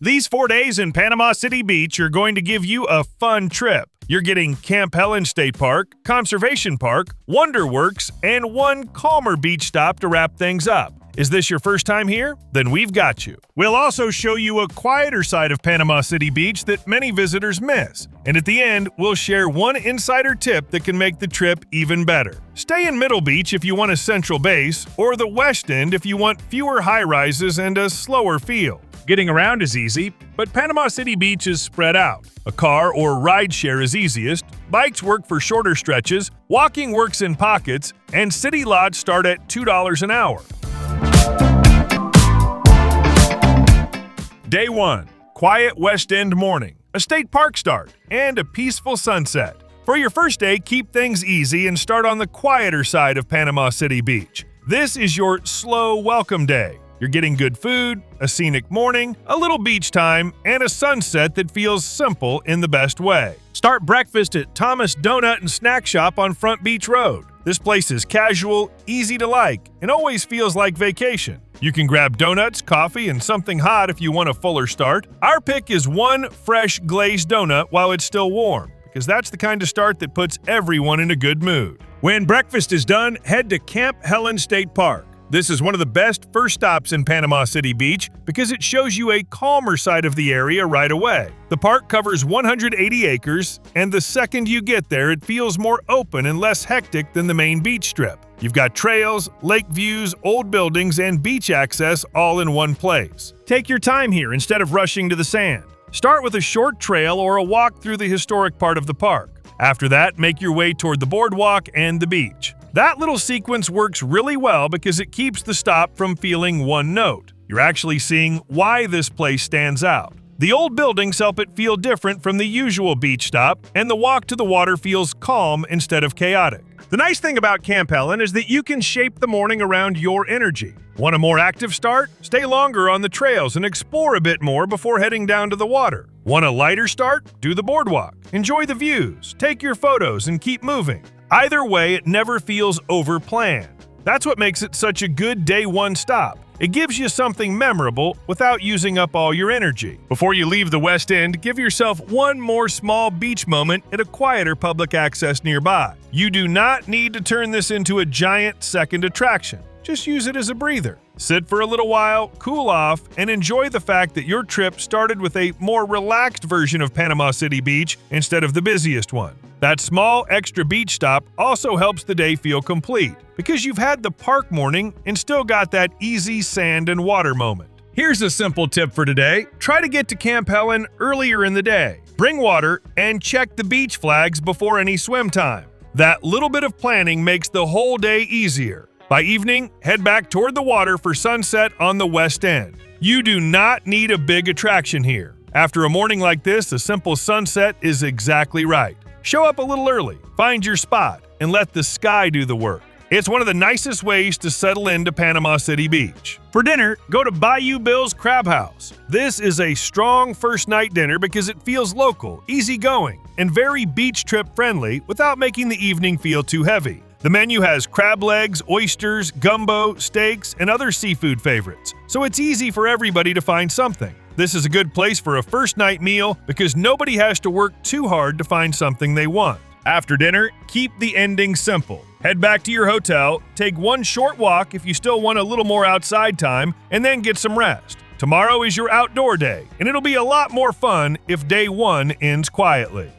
These 4 days in Panama City Beach are going to give you a fun trip. You're getting Camp Helen State Park, Conservation Park, Wonderworks, and one calmer beach stop to wrap things up. Is this your first time here? Then we've got you. We'll also show you a quieter side of Panama City Beach that many visitors miss. And at the end, we'll share one insider tip that can make the trip even better. Stay in Middle Beach if you want a central base, or the West End if you want fewer high-rises and a slower feel. Getting around is easy, but Panama City Beach is spread out. A car or ride share is easiest, bikes work for shorter stretches, walking works in pockets, and city lots start at $2 an hour. Day 1. Quiet West End morning, a state park start, and a peaceful sunset. For your first day, keep things easy and start on the quieter side of Panama City Beach. This is your slow welcome day. You're getting good food, a scenic morning, a little beach time, and a sunset that feels simple in the best way. Start breakfast at Thomas Donut and Snack Shop on Front Beach Road. This place is casual, easy to like, and always feels like vacation. You can grab donuts, coffee, and something hot if you want a fuller start. Our pick is one fresh glazed donut while it's still warm, because that's the kind of start that puts everyone in a good mood. When breakfast is done, head to Camp Helen State Park. This is one of the best first stops in Panama City Beach because it shows you a calmer side of the area right away. The park covers 180 acres, and the second you get there, it feels more open and less hectic than the main beach strip. You've got trails, lake views, old buildings, and beach access all in one place. Take your time here instead of rushing to the sand. Start with a short trail or a walk through the historic part of the park. After that, make your way toward the boardwalk and the beach. That little sequence works really well because it keeps the stop from feeling one note. You're actually seeing why this place stands out. The old buildings help it feel different from the usual beach stop, and the walk to the water feels calm instead of chaotic. The nice thing about Camp Helen is that you can shape the morning around your energy. Want a more active start? Stay longer on the trails and explore a bit more before heading down to the water. Want a lighter start? Do the boardwalk. Enjoy the views, take your photos, and keep moving. Either way, it never feels over-planned. That's what makes it such a good day one stop. It gives you something memorable without using up all your energy. Before you leave the West End, give yourself one more small beach moment at a quieter public access nearby. You do not need to turn this into a giant second attraction. Just use it as a breather. Sit for a little while, cool off, and enjoy the fact that your trip started with a more relaxed version of Panama City Beach instead of the busiest one. That small extra beach stop also helps the day feel complete because you've had the park morning and still got that easy sand and water moment. Here's a simple tip for today. Try to get to Camp Helen earlier in the day. Bring water and check the beach flags before any swim time. That little bit of planning makes the whole day easier. By evening, head back toward the water for sunset on the West End. You do not need a big attraction here. After a morning like this, a simple sunset is exactly right. Show up a little early, find your spot, and let the sky do the work. It's one of the nicest ways to settle into Panama City Beach. For dinner, go to Bayou Bill's Crab House. This is a strong first night dinner because it feels local, easygoing, and very beach trip friendly without making the evening feel too heavy. The menu has crab legs, oysters, gumbo, steaks, and other seafood favorites, so it's easy for everybody to find something. This is a good place for a first night meal because nobody has to work too hard to find something they want. After dinner, keep the ending simple. Head back to your hotel, take one short walk if you still want a little more outside time, and then get some rest. Tomorrow is your outdoor day, and it'll be a lot more fun if day one ends quietly.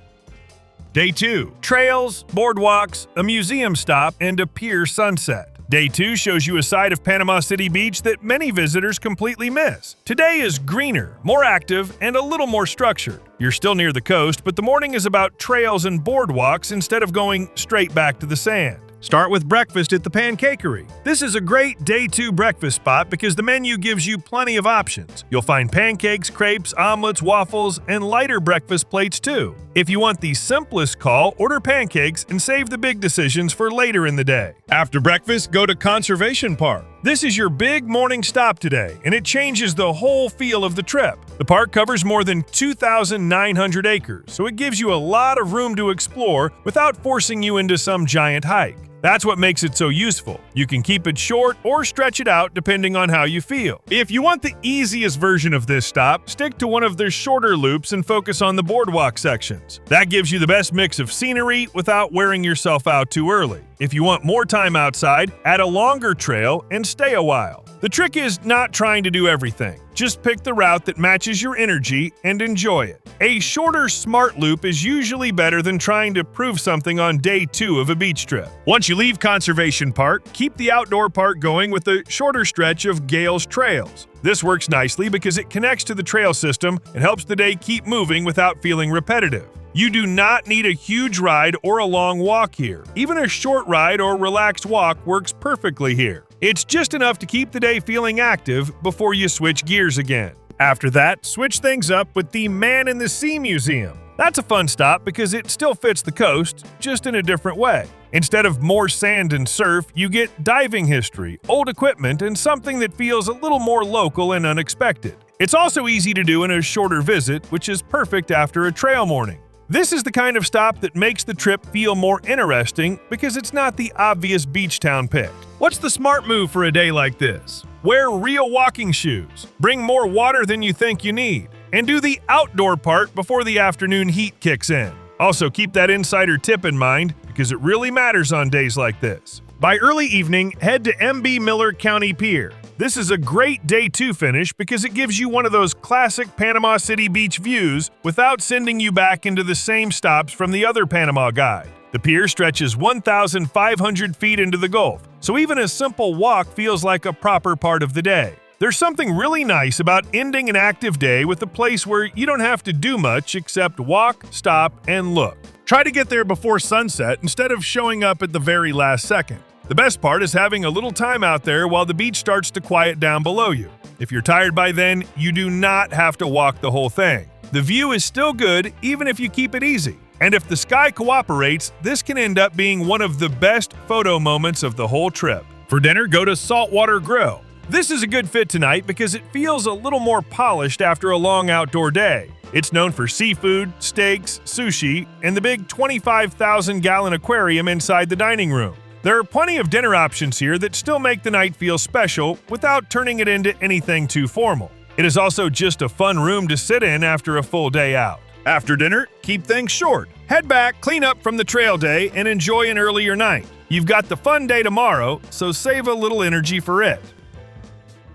Day 2. Trails, boardwalks, a museum stop, and a pier sunset. Day 2 shows you a side of Panama City Beach that many visitors completely miss. Today is greener, more active, and a little more structured. You're still near the coast, but the morning is about trails and boardwalks instead of going straight back to the sand. Start with breakfast at the Pancakery. This is a great Day 2 breakfast spot because the menu gives you plenty of options. You'll find pancakes, crepes, omelets, waffles, and lighter breakfast plates too. If you want the simplest call, order pancakes and save the big decisions for later in the day. After breakfast, go to Conservation Park. This is your big morning stop today, and it changes the whole feel of the trip. The park covers more than 2,900 acres, so it gives you a lot of room to explore without forcing you into some giant hike. That's what makes it so useful. You can keep it short or stretch it out depending on how you feel. If you want the easiest version of this stop, stick to one of their shorter loops and focus on the boardwalk sections. That gives you the best mix of scenery without wearing yourself out too early. If you want more time outside, add a longer trail and stay a while. The trick is not trying to do everything. Just pick the route that matches your energy and enjoy it. A shorter, smart loop is usually better than trying to prove something on day 2 of a beach trip. Once you leave Conservation Park, keep the outdoor part going with a shorter stretch of Gales Trails. This works nicely because it connects to the trail system and helps the day keep moving without feeling repetitive. You do not need a huge ride or a long walk here. Even a short ride or relaxed walk works perfectly here. It's just enough to keep the day feeling active before you switch gears again. After that, switch things up with the Man in the Sea Museum. That's a fun stop because it still fits the coast, just in a different way. Instead of more sand and surf, you get diving history, old equipment, and something that feels a little more local and unexpected. It's also easy to do in a shorter visit, which is perfect after a trail morning. This is the kind of stop that makes the trip feel more interesting because it's not the obvious beach town pick. What's the smart move for a day like this? Wear real walking shoes, bring more water than you think you need, and do the outdoor part before the afternoon heat kicks in. Also, keep that insider tip in mind because it really matters on days like this. By early evening, head to MB Miller County Pier. This is a great day 2 finish because it gives you one of those classic Panama City Beach views without sending you back into the same stops from the other Panama guide. The pier stretches 1,500 feet into the Gulf, so even a simple walk feels like a proper part of the day. There's something really nice about ending an active day with a place where you don't have to do much except walk, stop, and look. Try to get there before sunset instead of showing up at the very last second. The best part is having a little time out there while the beach starts to quiet down below you. If you're tired by then, you do not have to walk the whole thing. The view is still good even if you keep it easy. And if the sky cooperates, this can end up being one of the best photo moments of the whole trip. For dinner, go to Saltwater Grill. This is a good fit tonight because it feels a little more polished after a long outdoor day. It's known for seafood, steaks, sushi, and the big 25,000-gallon aquarium inside the dining room. There are plenty of dinner options here that still make the night feel special without turning it into anything too formal. It is also just a fun room to sit in after a full day out. After dinner, keep things short. Head back, clean up from the trail day, and enjoy an earlier night. You've got the fun day tomorrow, so save a little energy for it.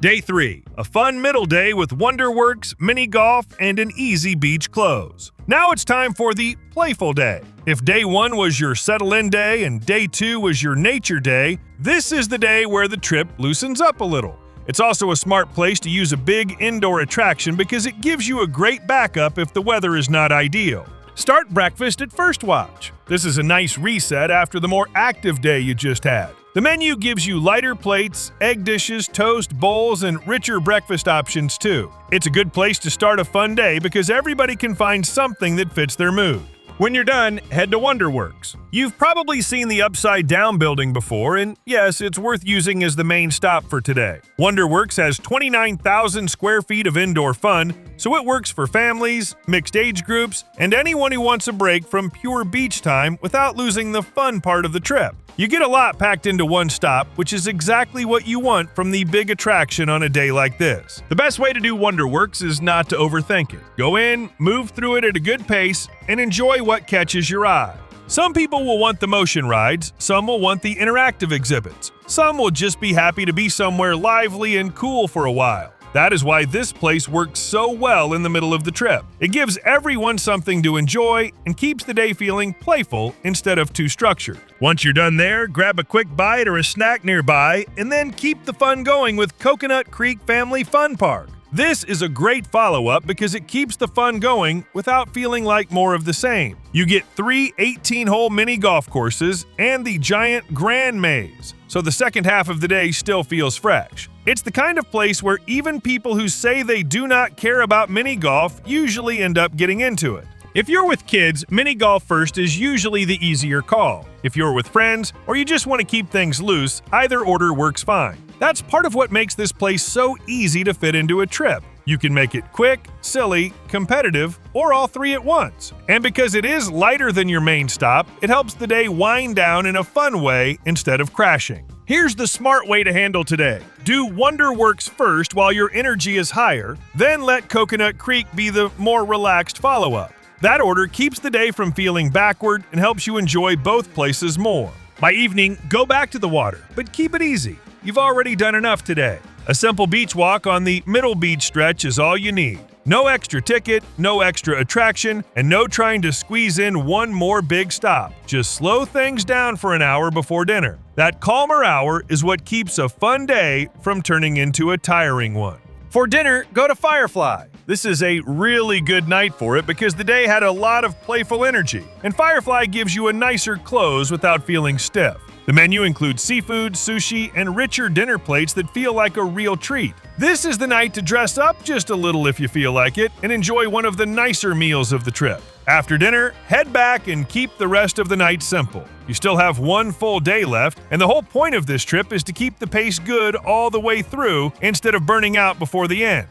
Day 3, a fun middle day with WonderWorks, mini golf, and an easy beach close. Now it's time for the playful day. If day 1 was your settle-in day and day 2 was your nature day, this is the day where the trip loosens up a little. It's also a smart place to use a big indoor attraction because it gives you a great backup if the weather is not ideal. Start breakfast at First Watch. This is a nice reset after the more active day you just had. The menu gives you lighter plates, egg dishes, toast, bowls, and richer breakfast options too. It's a good place to start a fun day because everybody can find something that fits their mood. When you're done, head to WonderWorks. You've probably seen the upside-down building before, and yes, it's worth using as the main stop for today. WonderWorks has 29,000 square feet of indoor fun, so it works for families, mixed age groups, and anyone who wants a break from pure beach time without losing the fun part of the trip. You get a lot packed into one stop, which is exactly what you want from the big attraction on a day like this. The best way to do WonderWorks is not to overthink it. Go in, move through it at a good pace, and enjoy what catches your eye. Some people will want the motion rides, some will want the interactive exhibits, some will just be happy to be somewhere lively and cool for a while. That is why this place works so well in the middle of the trip. It gives everyone something to enjoy and keeps the day feeling playful instead of too structured. Once you're done there, grab a quick bite or a snack nearby, and then keep the fun going with Coconut Creek Family Fun Park. This is a great follow-up because it keeps the fun going without feeling like more of the same. You get 3 18-hole mini golf courses and the giant Grand Maze, so the second half of the day still feels fresh. It's the kind of place where even people who say they do not care about mini golf usually end up getting into it. If you're with kids, mini golf first is usually the easier call. If you're with friends, or you just want to keep things loose, either order works fine. That's part of what makes this place so easy to fit into a trip. You can make it quick, silly, competitive, or all three at once. And because it is lighter than your main stop, it helps the day wind down in a fun way instead of crashing. Here's the smart way to handle today. Do Wonderworks first while your energy is higher, then let Coconut Creek be the more relaxed follow-up. That order keeps the day from feeling backward and helps you enjoy both places more. By evening, go back to the water, but keep it easy. You've already done enough today. A simple beach walk on the middle beach stretch is all you need. No extra ticket, no extra attraction, and no trying to squeeze in one more big stop. Just slow things down for an hour before dinner. That calmer hour is what keeps a fun day from turning into a tiring one. For dinner, go to Firefly. This is a really good night for it because the day had a lot of playful energy, and Firefly gives you a nicer close without feeling stiff. The menu includes seafood, sushi, and richer dinner plates that feel like a real treat. This is the night to dress up just a little if you feel like it and enjoy one of the nicer meals of the trip. After dinner, head back and keep the rest of the night simple. You still have one full day left, and the whole point of this trip is to keep the pace good all the way through instead of burning out before the end.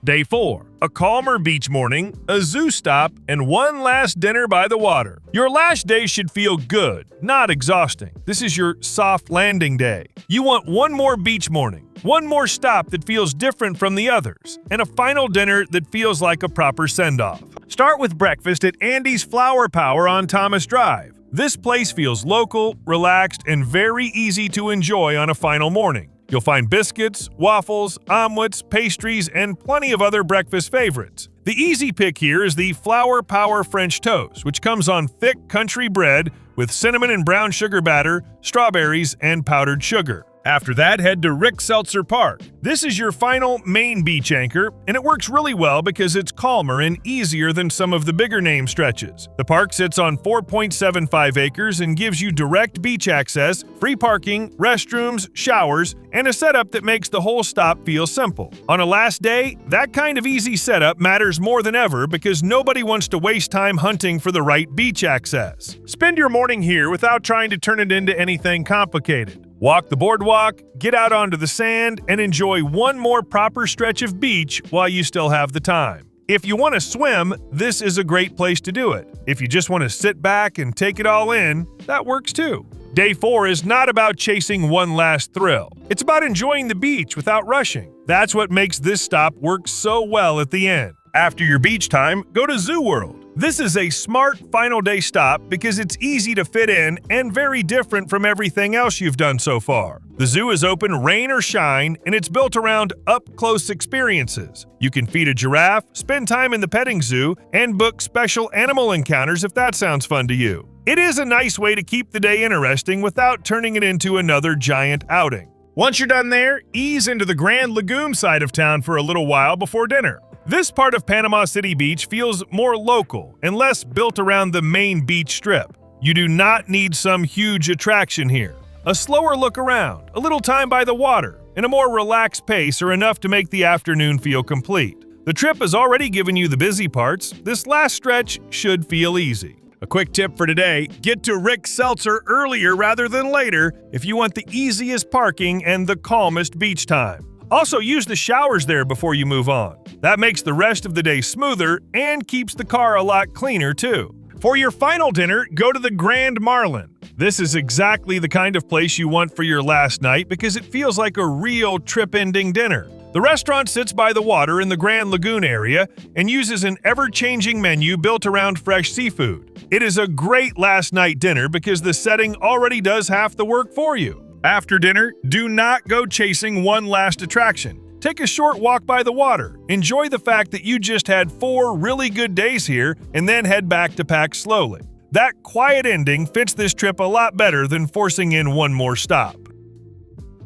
Day 4. A calmer beach morning, a zoo stop, and one last dinner by the water. Your last day should feel good, not exhausting. This is your soft landing day. You want one more beach morning, one more stop that feels different from the others, and a final dinner that feels like a proper send-off. Start with breakfast at Andy's Flower Power on Thomas Drive. This place feels local, relaxed, and very easy to enjoy on a final morning. You'll find biscuits, waffles, omelets, pastries, and plenty of other breakfast favorites. The easy pick here is the Flower Power French Toast, which comes on thick country bread with cinnamon and brown sugar batter, strawberries, and powdered sugar. After that, head to Rick Seltzer Park. This is your final main beach anchor, and it works really well because it's calmer and easier than some of the bigger name stretches. The park sits on 4.75 acres and gives you direct beach access, free parking, restrooms, showers, and a setup that makes the whole stop feel simple. On a last day, that kind of easy setup matters more than ever because nobody wants to waste time hunting for the right beach access. Spend your morning here without trying to turn it into anything complicated. Walk the boardwalk, get out onto the sand, and enjoy one more proper stretch of beach while you still have the time. If you want to swim, this is a great place to do it. If you just want to sit back and take it all in, that works too. Day 4 is not about chasing one last thrill. It's about enjoying the beach without rushing. That's what makes this stop work so well at the end. After your beach time, go to Zoo World. This is a smart final day stop because it's easy to fit in and very different from everything else you've done so far. The zoo is open rain or shine, and it's built around up-close experiences. You can feed a giraffe, spend time in the petting zoo, and book special animal encounters if that sounds fun to you. It is a nice way to keep the day interesting without turning it into another giant outing. Once you're done there, ease into the Grand Lagoon side of town for a little while before dinner. This part of Panama City Beach feels more local and less built around the main beach strip. You do not need some huge attraction here. A slower look around, a little time by the water, and a more relaxed pace are enough to make the afternoon feel complete. The trip has already given you the busy parts. This last stretch should feel easy. A quick tip for today, get to Rick Seltzer earlier rather than later if you want the easiest parking and the calmest beach time. Also, use the showers there before you move on. That makes the rest of the day smoother and keeps the car a lot cleaner too. For your final dinner, go to the Grand Marlin. This is exactly the kind of place you want for your last night because it feels like a real trip-ending dinner. The restaurant sits by the water in the Grand Lagoon area and uses an ever-changing menu built around fresh seafood. It is a great last night dinner because the setting already does half the work for you. After dinner, do not go chasing one last attraction. Take a short walk by the water. Enjoy the fact that you just had 4 really good days here and then head back to pack slowly. That quiet ending fits this trip a lot better than forcing in one more stop.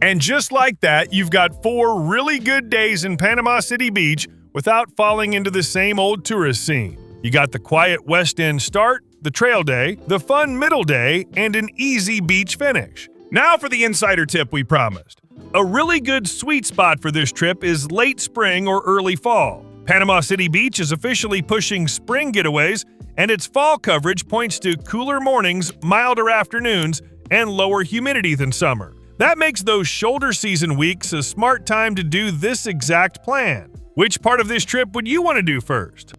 And just like that, you've got 4 really good days in Panama City Beach without falling into the same old tourist scene. You got the quiet West End start, the trail day, the fun middle day, and an easy beach finish. Now for the insider tip we promised. A really good sweet spot for this trip is late spring or early fall. Panama City Beach is officially pushing spring getaways, and its fall coverage points to cooler mornings, milder afternoons, and lower humidity than summer. That makes those shoulder season weeks a smart time to do this exact plan. Which part of this trip would you want to do first?